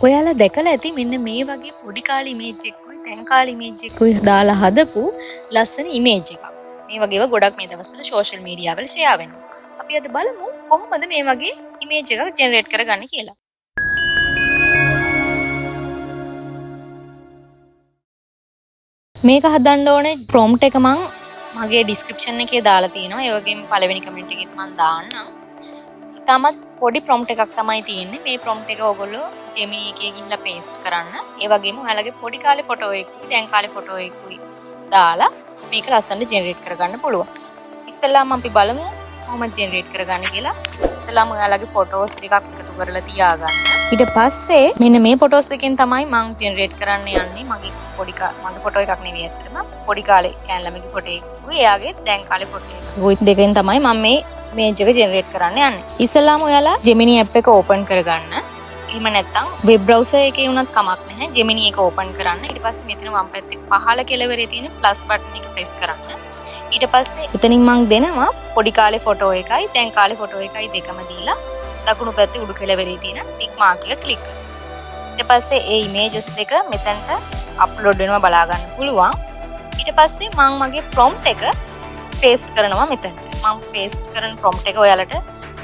ඔයාලා දැකලා ඇති මෙන්න මේ වගේ පොඩි කාලේ ඉමේජ් එකකුයි දැන් කාලේ ඉමේජ් එකකුයි දාලා හදපු ලස්සන ඉමේජ් එකක්. මේ වගේව ගොඩක් මේ දවස්වල සෝෂල් මීඩියා වල ෂෙයා වෙනවා. අපි අද බලමු කොහොමද මේ වගේ ඉමේජ් එකක් ජෙනරේට් කරගන්නේ කියලා. මේක හදන්න ඕනේ ප්‍රොම්ප්ට් එක මම මගේ ඩිස්ක්‍රිප්ෂන් එකේ දාලා තියෙනවා. ඒ වගේම පළවෙනි කමෙන්ට් එකෙත් මම දාන්නම්. තාමත් පොඩි ප්‍රොම්ප්ට් එකක් තමයි තියෙන්නේ. මේ ප්‍රොම්ප්ට් එක ඔයගොල්ලෝ Gemini එකේ ගිහිල්ලා පේස්ට් කරන්න. ඒ වගේම ඔයාලගේ පොඩි කාලේ ෆොටෝ එකකුයි දැන් කාලේ ෆොටෝ එකකුයි දාලා මේක ලස්සනට ජෙනරේට් කරගන්න පුළුවන්. ඉස්සෙල්ලාම අපි බලමු කොහොමද ජෙනරේට් කරගන්නේ කියලා. ඉස්සෙල්ලාම ඔයාලගේ ෆොටෝස් දෙකක් එකතු කරලා තියාගන්න. ඊට පස්සේ මෙන්න මේ ෆොටෝස් දෙකෙන් තමයි මම ජෙනරේට් කරන්න යන්නේ. මගේ ෆොටෝ එකක් නෙවෙයි ඇත්තටම. පොඩි කාලේ ළමගේ ෆොටෝ එකකුයි එයාගේ දැන් කාලේ ෆොටෝ එකකුයි දෙකෙන් තමයි මම මේ ඉමේජ් එක ජෙනරේට් කරන්න යන්නේ. ඉස්සෙල්ලාම ඔයාලා Gemini app එක ඕපන් කරගන්න. එහෙම නැත්නම් වෙබ් බ්‍රවුසර් එකේ වුණත් කමක් නැහැ. Gemini එක ඕපන් කරන්න. ඊට පස්සේ මෙතන වම් පැත්තේ පහළ කෙළවරේ තියෙන ප්ලස් බටන් එක ප්‍රෙස් කරන්න. ඊට පස්සේ එතනින් මම දෙනවා පොඩි කාලේ ෆොටෝ එකයි දැන් කාලේ ෆොටෝ එකයි දෙකම දීලා දකුණු පැත්තේ උඩු කෙළවරේ තියෙන ටික් මාක් එක ක්ලික් කරනවා. ඊට පස්සේ ඒ ඉමේජස් දෙක මෙතනට අප්ලෝඩ් වෙනවා බලා ගන්න පුළුවන්. ඊට පස්සේ මම මගේ ප්‍රොම්ප්ට් එක පේස්ට් කරනවා මෙතන. මම පේස්ට් කරන ප්‍රොම්ප්ට් එක ඔයාලට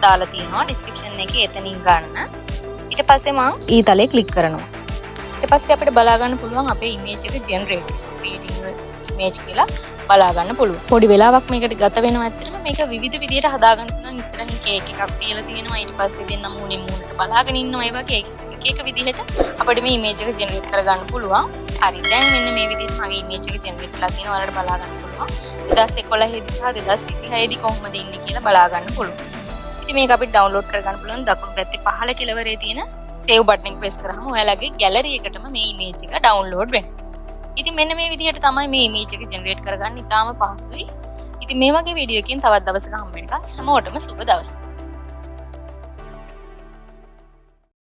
දාලා තියෙනවා ඩිස්ක්‍රිප්ෂන් එකේ එතනින් ගන්න. ඊට පස්සේ මම ඊතලේ ක්ලික් කරනවා. ඊට පස්සේ අපිට බලා ගන්න පුළුවන් අපේ ඉමේජ් එක ජෙනරේට් රීඩින් ඉමේජ් කියලා බලා ගන්න පුළුවන්. පොඩි වෙලාවක් මේකට ගත වෙනවා. ඇත්තටම මේක විවිධ විදියට හදා ගන්න පුළුවන්. ඉස්සරහින් කේක් එකක් තියලා තියෙනවා. ඊට පස්සේ දෙන්න මූණෙන් මූණට බලාගෙන ඉන්නවා. ඒ වගේ එක විදිහට අපිට මේ ඉමේජ් එක ජෙනරේට් කරගන්න පුළුවන්. හරි. දැන් මෙන්න මේ විදිහට මගේ ඉමේජ් එක ජෙනරේට් වෙලා තියෙනවා. ඔයාලට බලා ගන්න පුළුවන්. 2011 දී සහ 2026 දී කොහොමද ඉන්නේ කියලා බලා ගන්න පුළුවන්. ඉතින් මේක අපිට ඩවුන්ලෝඩ් කරගන්න පුළුවන්. දකුණු පැත්තේ පහළ කෙළවරේ තියෙන සේව් බටන් එක ප්‍රෙස් කරාම ඔයාලගේ ගැලරි එකටම මේ ඉමේජ් එක ඩවුන්ලෝඩ් වෙනවා. ඉතින් මෙන්න මේ විදිහට තමයි මේ ඉමේජ් එක ජෙනරේට් කරගන්න ඉතාම පහසුයි. ඉතින් මේ වගේ වීඩියෝ එකකින් තවත් දවසක හම්බ වෙනකම් හැමෝටම සුබ දවසක්.